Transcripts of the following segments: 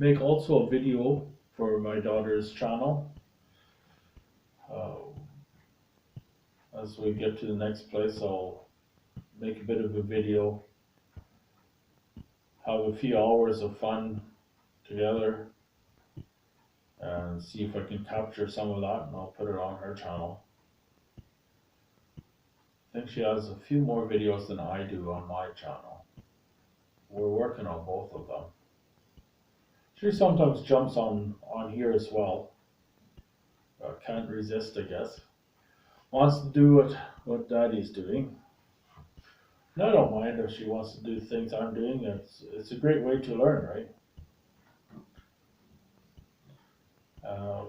make also a video for my daughter's channel. Uh, as we get to the next place, I'll make a bit of a video, have a few hours of fun together, and see if I can capture some of that, and I'll put it on her channel. I think she has a few more videos than I do on my channel. We're working on both of them. She sometimes jumps on here as well. Can't resist, I guess. Wants to do what Daddy's doing. And I don't mind if she wants to do things I'm doing. It's a great way to learn, right?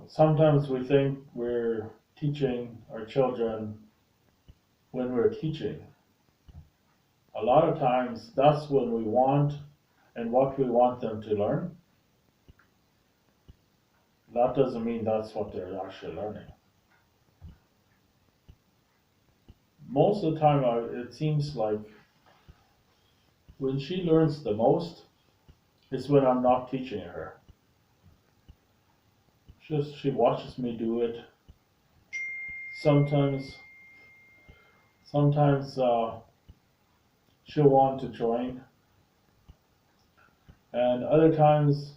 Sometimes we think we're teaching our children when we're teaching. A lot of times that's when we want and what we want them to learn. That doesn't mean that's what they're actually learning. Most of the time, it seems like when she learns the most is when I'm not teaching her. She watches me do it. Sometimes she'll want to join, and other times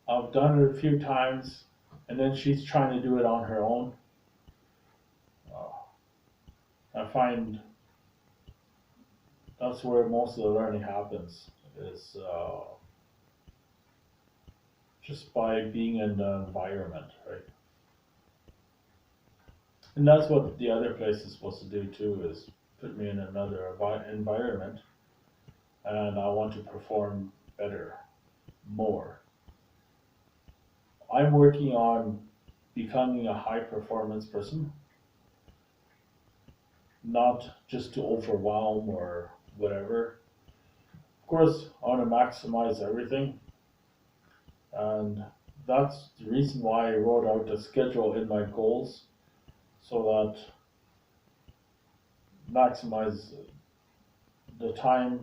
I've done it a few times, and then she's trying to do it on her own. I find that's where most of the learning happens, is just by being in the environment, right? And that's what the other place is supposed to do too, is put me in another environment, and I want to perform better, more. I'm working on becoming a high performance person, not just to overwhelm or whatever. Of course, I want to maximize everything, and that's the reason why I wrote out a schedule in my goals, so that maximize the time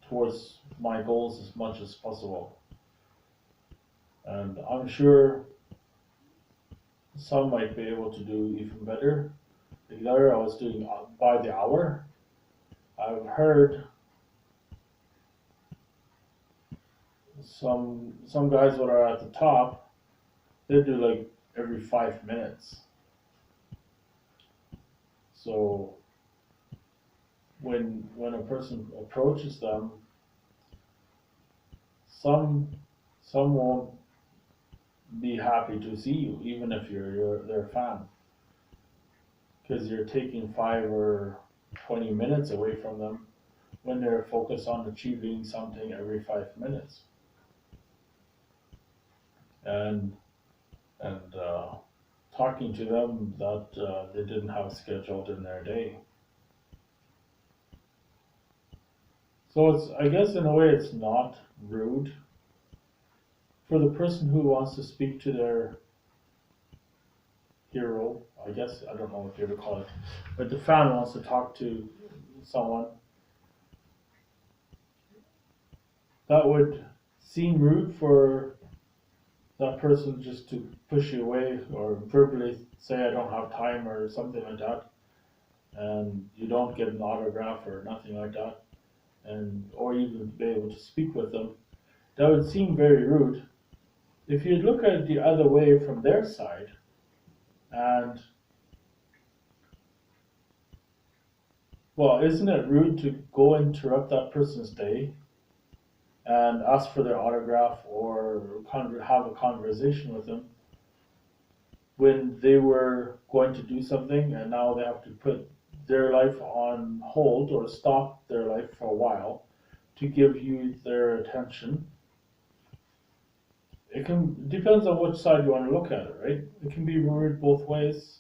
towards my goals as much as possible. And I'm sure some might be able to do even better. The other I was doing by the hour. I've heard some guys that are at the top, they do like every 5 minutes. So when a person approaches them, some won't be happy to see you, even if you're their fan, because you're taking 5 or 20 minutes away from them when they're focused on achieving something every 5 minutes. And talking to them that they didn't have scheduled in their day. So it's, I guess in a way it's not rude for the person who wants to speak to their hero, I guess, I don't know what you would call it, but the fan wants to talk to someone. That would seem rude for that person just to push you away or verbally say I don't have time or something like that, and you don't get an autograph or nothing like that, and or even be able to speak with them. That would seem very rude. If you look at it the other way from their side, and well, isn't it rude to go interrupt that person's day and ask for their autograph or have a conversation with them when they were going to do something and now they have to put their life on hold or stop their life for a while to give you their attention? It depends on which side you want to look at it, right? It can be rude both ways,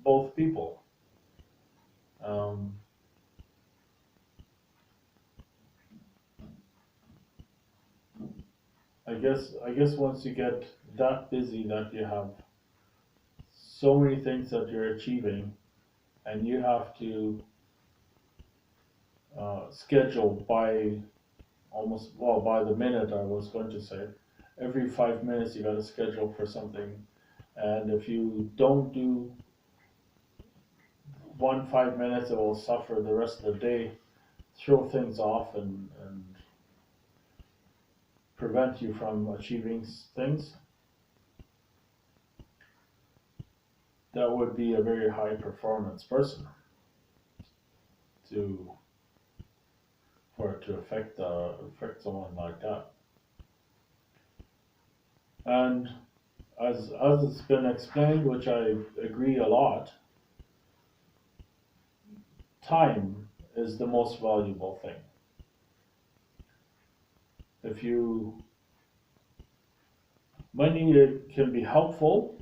both people. I guess once you get that busy that you have so many things that you're achieving, and you have to schedule by almost, well, by the minute, I was going to say. Every 5 minutes you got to schedule for something, and if you don't do 5 minutes, it will suffer the rest of the day, throw things off, and prevent you from achieving things. That would be a very high performance person for it to affect someone like that. And as it's been explained, which I agree a lot, time is the most valuable thing. Money can be helpful.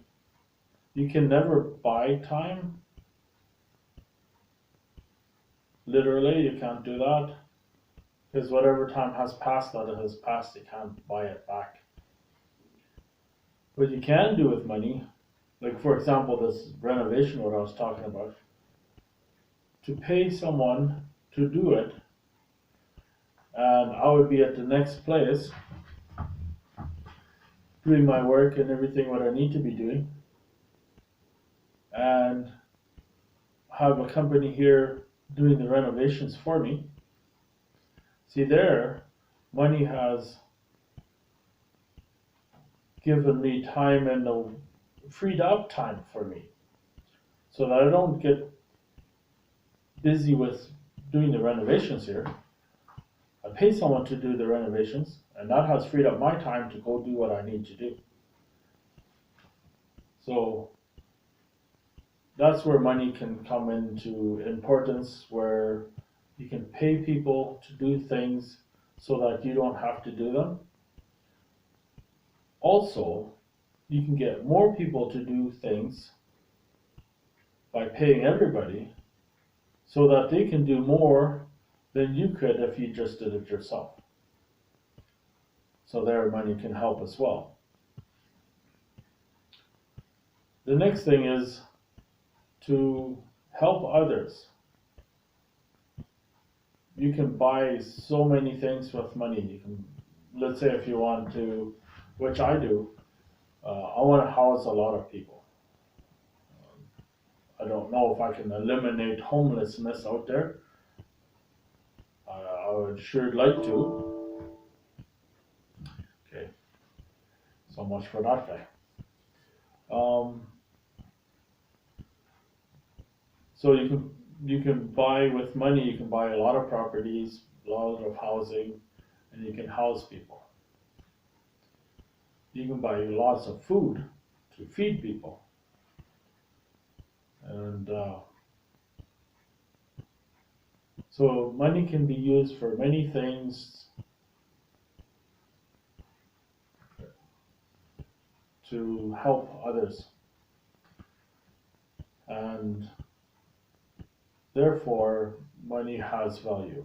You can never buy time. Literally, you can't do that. Because whatever time has passed that it has passed, you can't buy it back. What you can do with money, like for example, this renovation, what I was talking about, to pay someone to do it, and I would be at the next place doing my work and everything what I need to be doing, and have a company here doing the renovations for me. See there, money has given me time and freed up time for me, so that I don't get busy with doing the renovations here. I pay someone to do the renovations, and that has freed up my time to go do what I need to do. So that's where money can come into importance, where you can pay people to do things so that you don't have to do them. Also, you can get more people to do things by paying everybody so that they can do more than you could if you just did it yourself. So their money can help as well. The next thing is to help others. You can buy so many things with money. You can, let's say if you want to, which I do, I want to house a lot of people. I don't know if I can eliminate homelessness out there. I would sure like to. Okay, so much for that guy. So you can buy with money. You can buy a lot of properties, a lot of housing, and you can house people. You can buy lots of food to feed people, and so money can be used for many things to help others, and therefore money has value.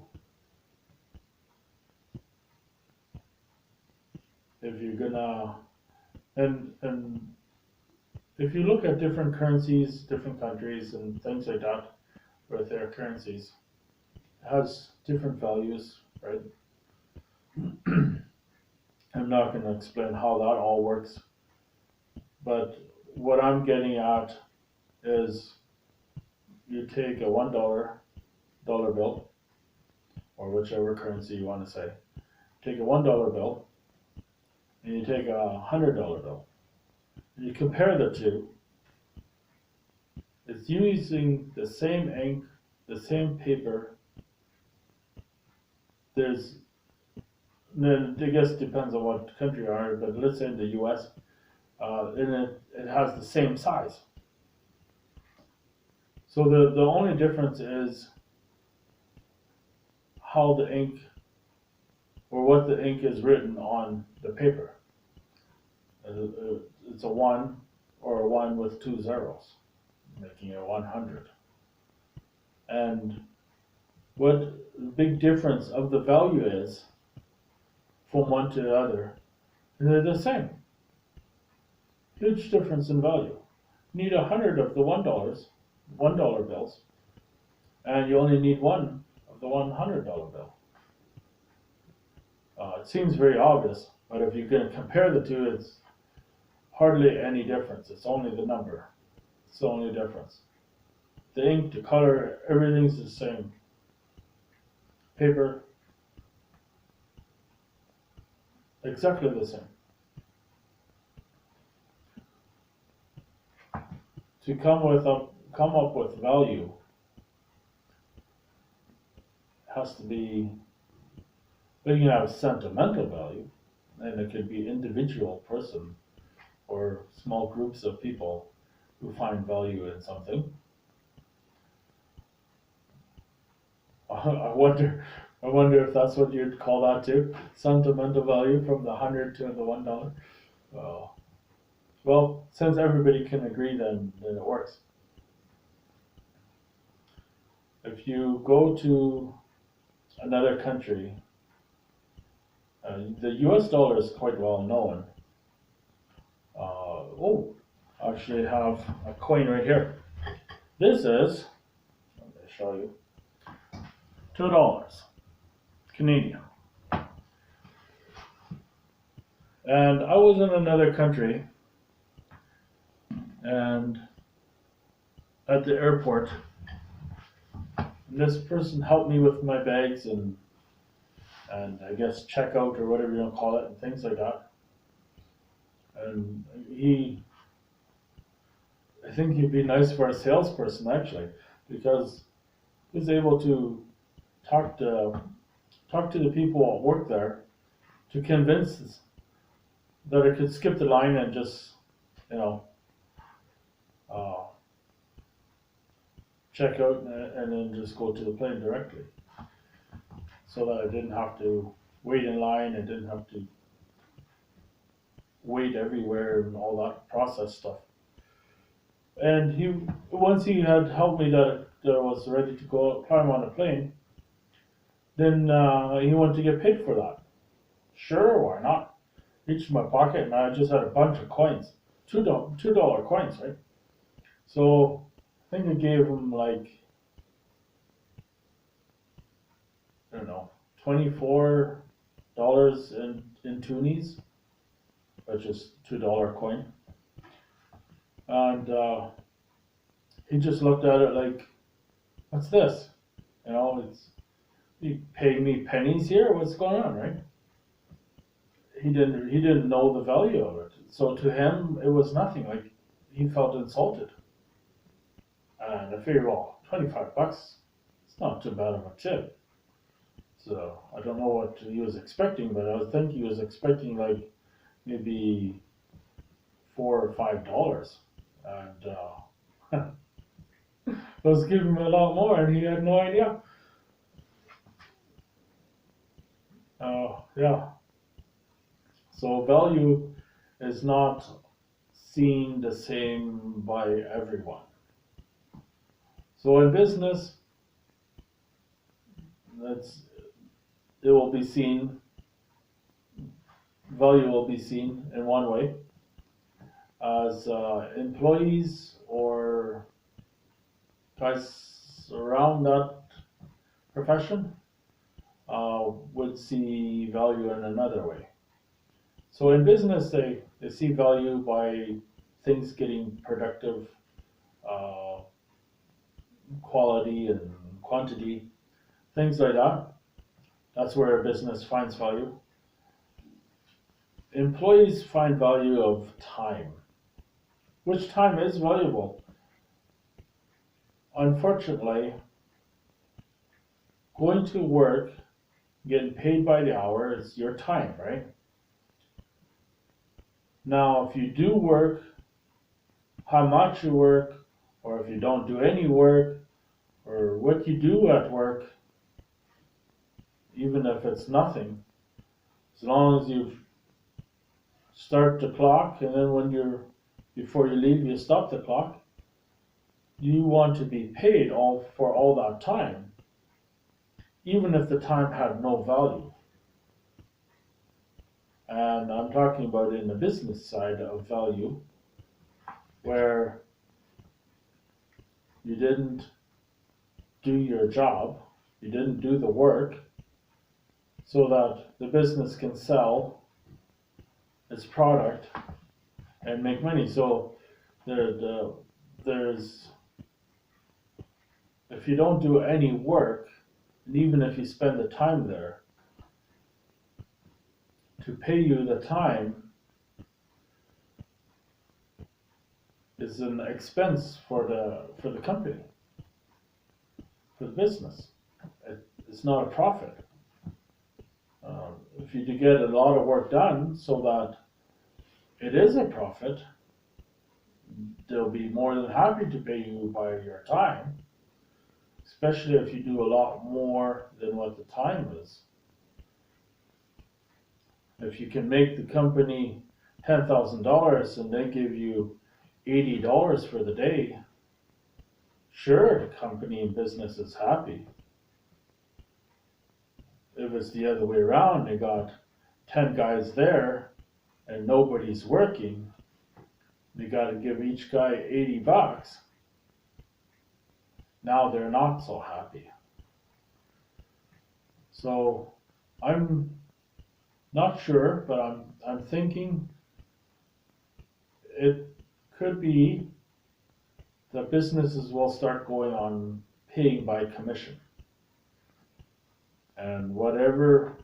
If you're gonna, and if you look at different currencies, different countries and things like that with their currencies, it has different values, right? I'm not going to explain how that all works, but what I'm getting at is you take a $1 bill, or whichever currency you want to say, take a $1 bill, and you take a $100 bill. And you compare the two. It's using the same ink, the same paper. Then I guess it depends on what country you are, but let's say in the US, and it has the same size. So the only difference is how the ink, or what the ink is written on the paper. It's a 1 or a 1 with 2 zeros, making it 100. And what the big difference of the value is from one to the other, they're the same. Huge difference in value. You need 100 of the $1 bills, and you only need 1 of the $100 bill. It seems very obvious, but if you can compare the two, it's hardly any difference. It's only the number. It's the only difference. The ink, the color, everything's the same. Paper, exactly the same. To come up with value has to be, well, you can have sentimental value, and it could be individual person or small groups of people who find value in something. I wonder, I wonder if that's what you'd call that too, sentimental value from the 100 to the $1. Uh, well, since everybody can agree, then it works. If you go to another country, the U.S. dollar is quite well known. I actually have a coin right here. This is, let me show you, $2 Canadian. And I was in another country, and at the airport, and this person helped me with my bags and I guess checkout or whatever you want to call it and things like that. And I think he'd be nice for a salesperson actually, because he was able to talk to the people at work there to convince us that I could skip the line and just, you know, uh, check out and then just go to the plane directly, so that I didn't have to wait in line. I didn't have to wait everywhere and all that process stuff. And once he had helped me that I was ready to go climb on a plane, then he wanted to get paid for that. Sure, why not? Reached my pocket and I just had a bunch of coins, $2 coins, right? So I think I gave him like, I don't know, $24 in toonies, which is $2 coin. And he just looked at it like, what's this? You know, you paying me pennies here? What's going on, right? He didn't know the value of it. So to him, it was nothing. Like, he felt insulted. And I figured, well, $25, it's not too bad of a tip. So I don't know what he was expecting, but I think he was expecting like maybe $4 or $5. And I was giving him a lot more, and he had no idea. Yeah. So value is not seen the same by everyone. So in business, it will be seen, value will be seen in one way as employees or guys around that profession would see value in another way. So in business, they see value by things getting productive, uh, quality and quantity, things like that. That's where a business finds value. Employees find value of time, which time is valuable. Unfortunately, going to work, getting paid by the hour is your time, right? Now, if you do work, how much you work, or if you don't do any work, or what you do at work, even if it's nothing, as long as you start the clock and then before you leave, you stop the clock, you want to be paid for all that time, even if the time had no value. And I'm talking about in the business side of value, where you didn't do your job, you didn't do the work, so that the business can sell its product and make money. So there's if you don't do any work, and even if you spend the time there, to pay you the time is an expense for the company, for the business. It's not a profit. If you get a lot of work done so that it is a profit, they'll be more than happy to pay you by your time, especially if you do a lot more than what the time is. If you can make the company $10,000 and they give you $80 for the day, sure, the company and business is happy. If it's the other way around, they got 10 guys there and nobody's working, they got to give each guy $80. Now they're not so happy. So I'm not sure, but I'm thinking it could be that businesses will start going on paying by commission. And whatever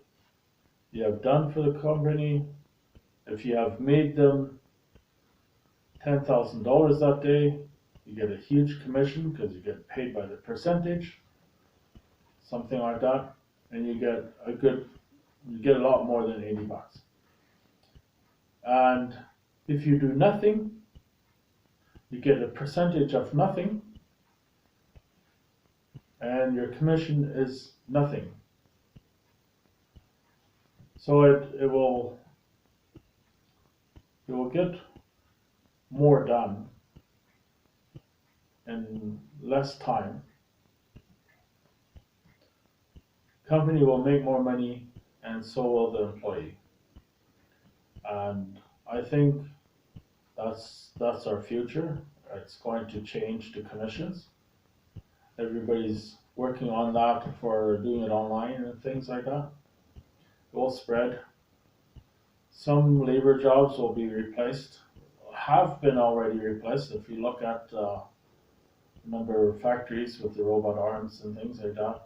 you have done for the company, if you have made them $10,000 that day, you get a huge commission because you get paid by the percentage, something like that, and you get a lot more than $80. And if you do nothing, you get a percentage of nothing, and your commission is nothing. So it will get more done in less time. Company will make more money, and so will the employee. And I think that's our future. It's going to change to commissions. Everybody's working on that for doing it online and things like that. It will spread. Some labor jobs will be replaced, have been already replaced. If you look at a number of factories with the robot arms and things like that,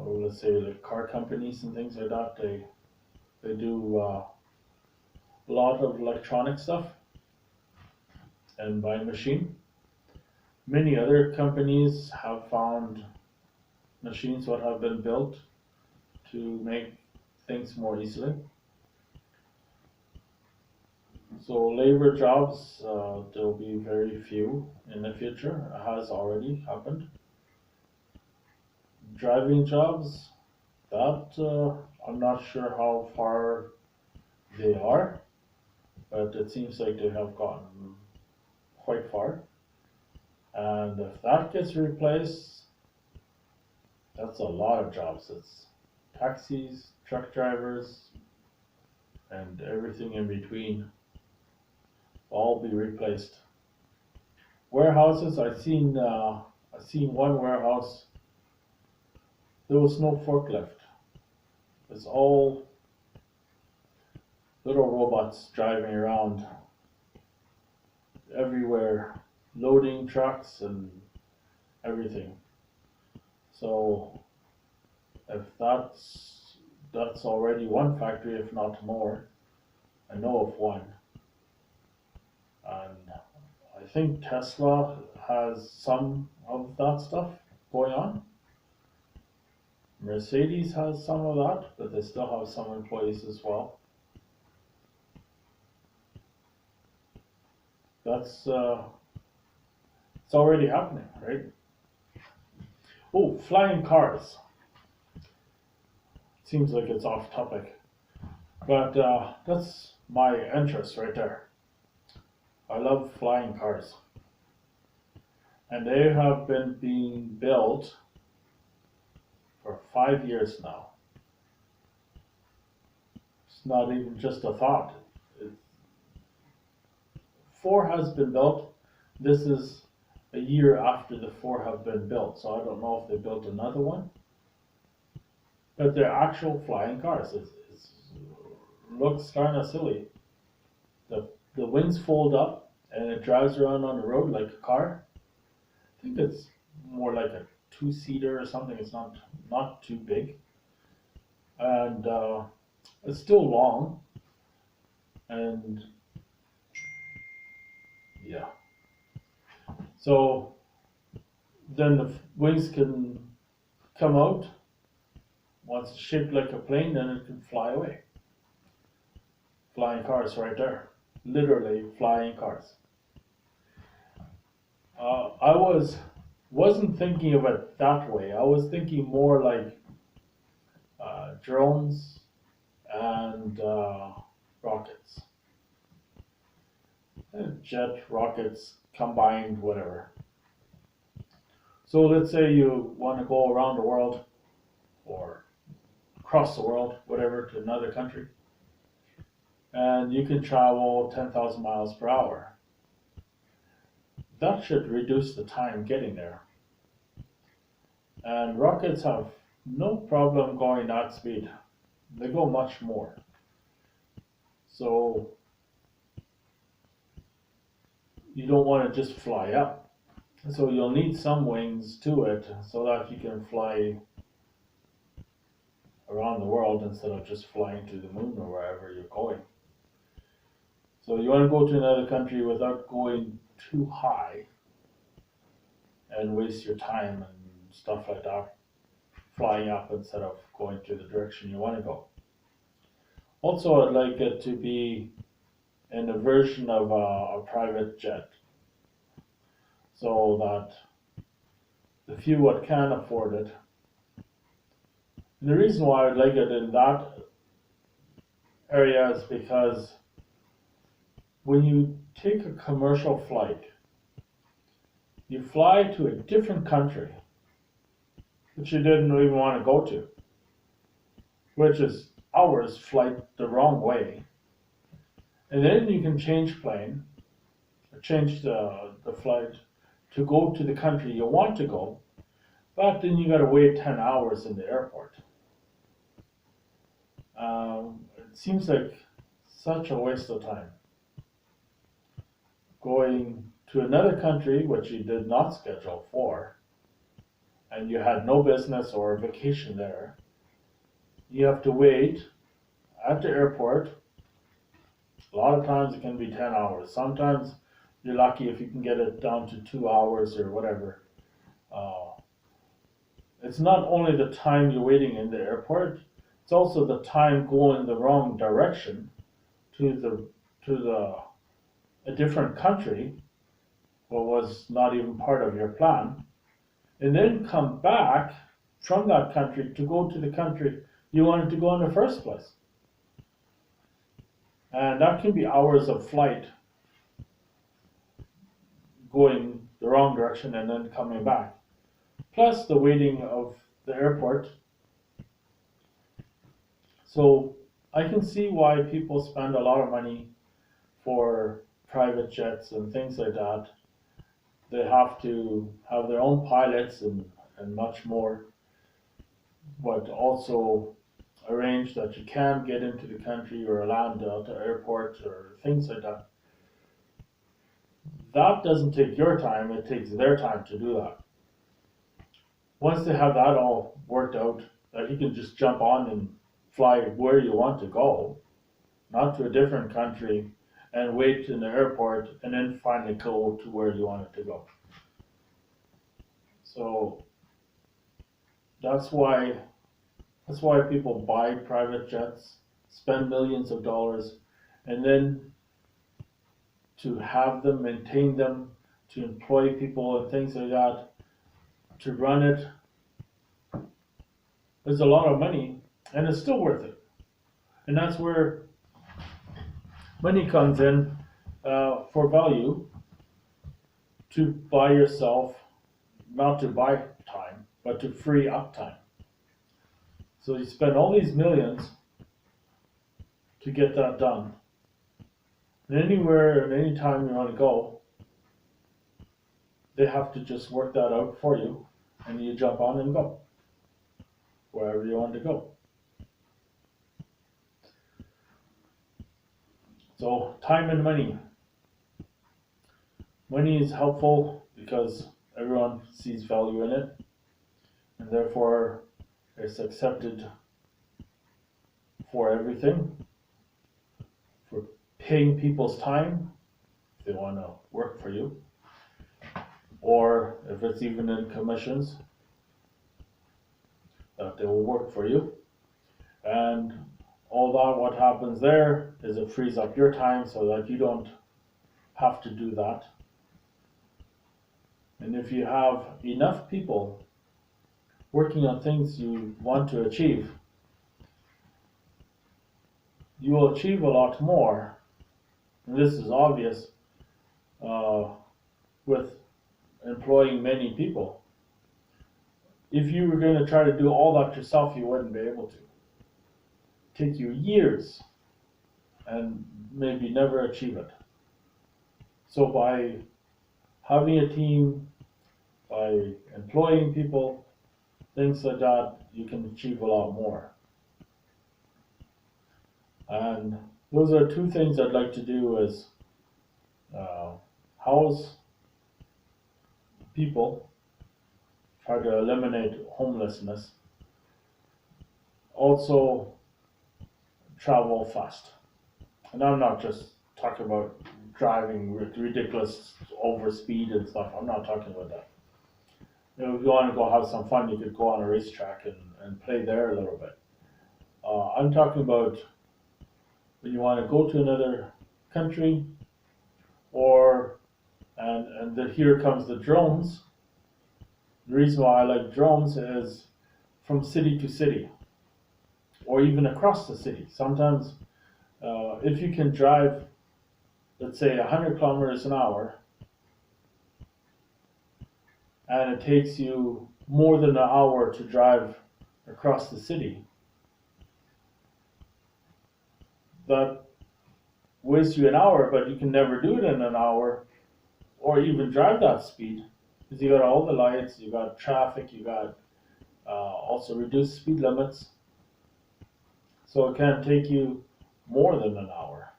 let's say the car companies and things like that, they do a lot of electronic stuff and by machine. Many other companies have found machines that have been built to make things more easily. So labor jobs, there will be very few in the future. It has already happened. Driving jobs, that I'm not sure how far they are, but it seems like they have gotten quite far. And if that gets replaced, that's a lot of jobs. It's taxis, truck drivers, and everything in between all be replaced. Warehouses, I've seen one warehouse. There was no forklift. It's all little robots driving around everywhere, loading trucks and everything. So if that's already one factory, if not more. I know of one. And I think Tesla has some of that stuff going on. Mercedes has some of that, but they still have some employees as well. That's it's already happening, right? Oh, flying cars. Seems like it's off topic, but that's my interest right there. I love flying cars, and they have been being built for 5 years now. It's not even just a thought. 4 has been built. This is a year after the 4 have been built, so I don't know if they built another one. but they're actual flying cars. It looks kind of silly. The wings fold up and it drives around on the road like a car. I think it's more like a two-seater or something. It's not too big, and it's still long. And yeah, so then the wings can come out. Once it's shaped like a plane, then it can fly away. Flying cars right there, literally flying cars. I wasn't thinking of it that way. I was thinking more like drones and rockets, jet rockets combined, whatever. So let's say you want to go around the world or across the world, whatever, to another country, and you can travel 10,000 miles per hour. That should reduce the time getting there. And rockets have no problem going that speed. They go much more. So you don't want to just fly up. So you'll need some wings to it so that you can fly around the world instead of just flying to the moon or wherever you're going. So you want to go to another country without going too high and waste your time and stuff like that, flying up instead of going to the direction you want to go. Also, I'd like it to be in a version of a private jet, so that the few that can afford it. And the reason why I'd like it in that area is because when you take a commercial flight, you fly to a different country that you didn't even want to go to, which is hours flight the wrong way. And then you can change plane, or change the flight to go to the country you want to go, but then you got to wait 10 hours in the airport. It seems like such a waste of time. Going to another country which you did not schedule for, and you had no business or vacation there, you have to wait at the airport. A lot of times it can be 10 hours. Sometimes you're lucky if you can get it down to 2 hours or whatever. It's not only the time you're waiting in the airport, it's also the time going the wrong direction to a different country, what was not even part of your plan, and then come back from that country to go to the country you wanted to go in the first place. And that can be hours of flight going the wrong direction and then coming back. Plus the waiting of the airport. So I can see why people spend a lot of money for private jets and things like that. They have to have their own pilots and much more, but also arrange that you can get into the country or land at the airport or things like that. That doesn't take your time, it takes their time to do that. Once they have that all worked out, that you can just jump on and fly where you want to go, not to a different country, and wait in the airport and then finally go to where you want it to go. So that's why people buy private jets, spend millions of dollars, and then to have them, maintain them, to employ people and things like that, to run it, there's a lot of money, and it's still worth it. And that's where money comes in for value, to buy yourself, not to buy time, but to free up time. So you spend all these millions to get that done. And anywhere and any time you want to go, they have to just work that out for you, and you jump on and go. wherever you want to go. So time and money. Money is helpful because everyone sees value in it, and therefore it's accepted for everything, for paying people's time if they want to work for you, or if it's even in commissions, that they will work for you. And all that, what happens there is it frees up your time so that you don't have to do that. And if you have enough people working on things you want to achieve, you will achieve a lot more. And this is obvious with employing many people. If you were going to try to do all that yourself, you wouldn't be able to. Take you years and maybe never achieve it. So by having a team, by employing people, things like that, you can achieve a lot more. And those are two things I'd like to do is house people, try to eliminate homelessness, also travel fast. And I'm not just talking about driving with ridiculous over speed and stuff. I'm not talking about that. You know, if you want to go have some fun, you could go on a racetrack and play there a little bit. I'm talking about when you want to go to another country, or and here comes the drones. The reason why I like drones is from city to city, or even across the city. Sometimes, if you can drive, let's say 100 kilometers an hour, and it takes you more than an hour to drive across the city, that wastes you an hour, but you can never do it in an hour or even drive that speed because you got all the lights, you got traffic, you got also reduced speed limits. So it can take you more than an hour,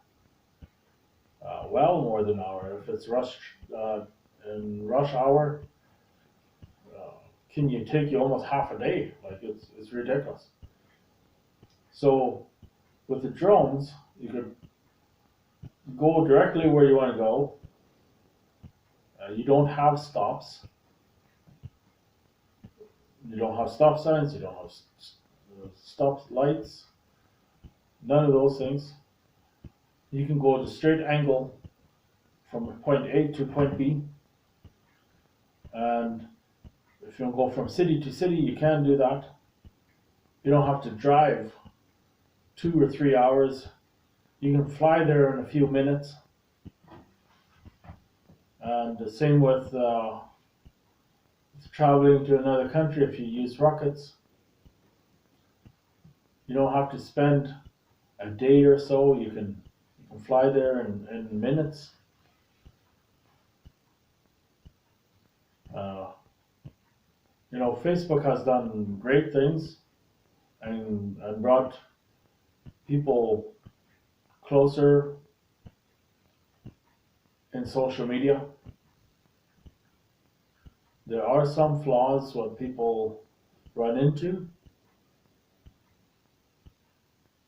well more than an hour. If it's in rush hour, can you take you almost half a day? Like it's ridiculous. So with the drones, you could go directly where you want to go. You don't have stops. You don't have stop signs. You don't have stop lights. None of those things. You can go at a straight angle from point A to point B. And if you go from city to city, you can do that. You don't have to drive 2 or 3 hours. You can fly there in a few minutes. And the same with traveling to another country. If you use rockets, you don't have to spend a day or so. You can fly there in minutes. You know, Facebook has done great things and brought people closer in social media. There are some flaws what people run into,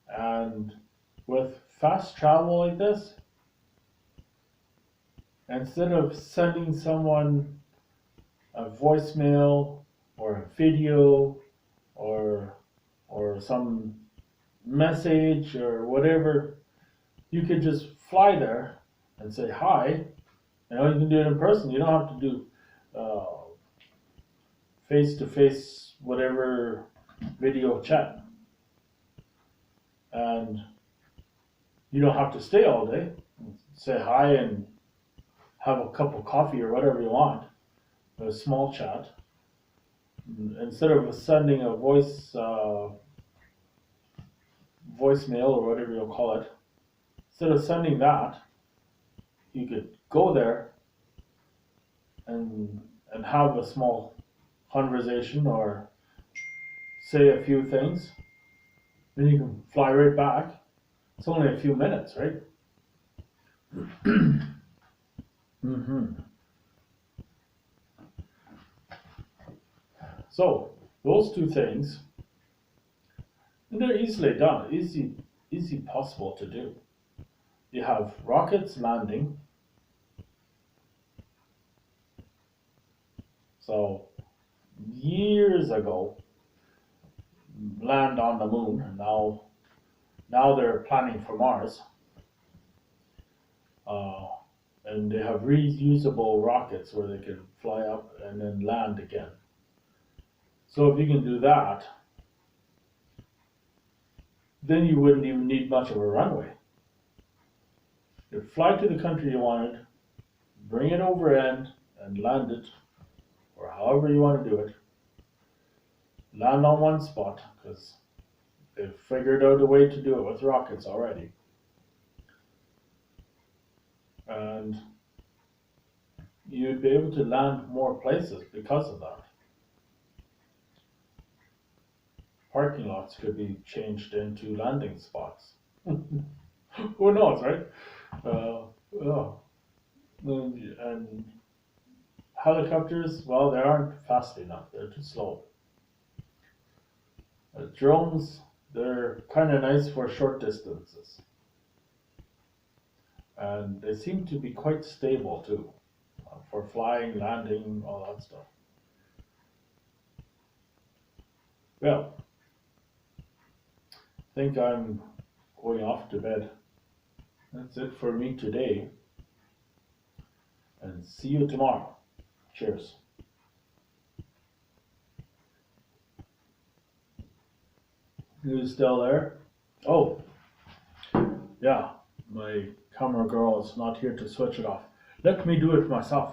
and with fast travel like this, instead of sending someone a voicemail or a video or some message or whatever, you could just fly there and say hi. You know, you can do it in person. You don't have to do face-to-face whatever video chat, and you don't have to stay all day. Say hi and have a cup of coffee or whatever you want, a small chat. Instead of sending a voicemail or whatever you'll call it, instead of sending that, you could go there and have a small conversation or say a few things, then you can fly right back. It's only a few minutes, right? hmm So those two things, and they're easily done, easy possible to do. You have rockets landing. So years ago, land on the moon, and now they're planning for Mars. Uh, and they have reusable rockets where they can fly up and then land again. So if you can do that, then you wouldn't even need much of a runway. You fly to the country you wanted, bring it over end, and land it, or however you want to do it. Land on one spot, because they've figured out a way to do it with rockets already. And you'd be able to land more places because of that. Parking lots could be changed into landing spots. Who knows, right? Yeah. And helicopters, well, they aren't fast enough. They're too slow. Drones, they're kind of nice for short distances. And they seem to be quite stable too, for flying, landing, all that stuff. Well, I think I'm going off to bed. That's it for me today. And see you tomorrow. Cheers. You still there? Oh, yeah. My camera girl is not here to switch it off. Let me do it myself.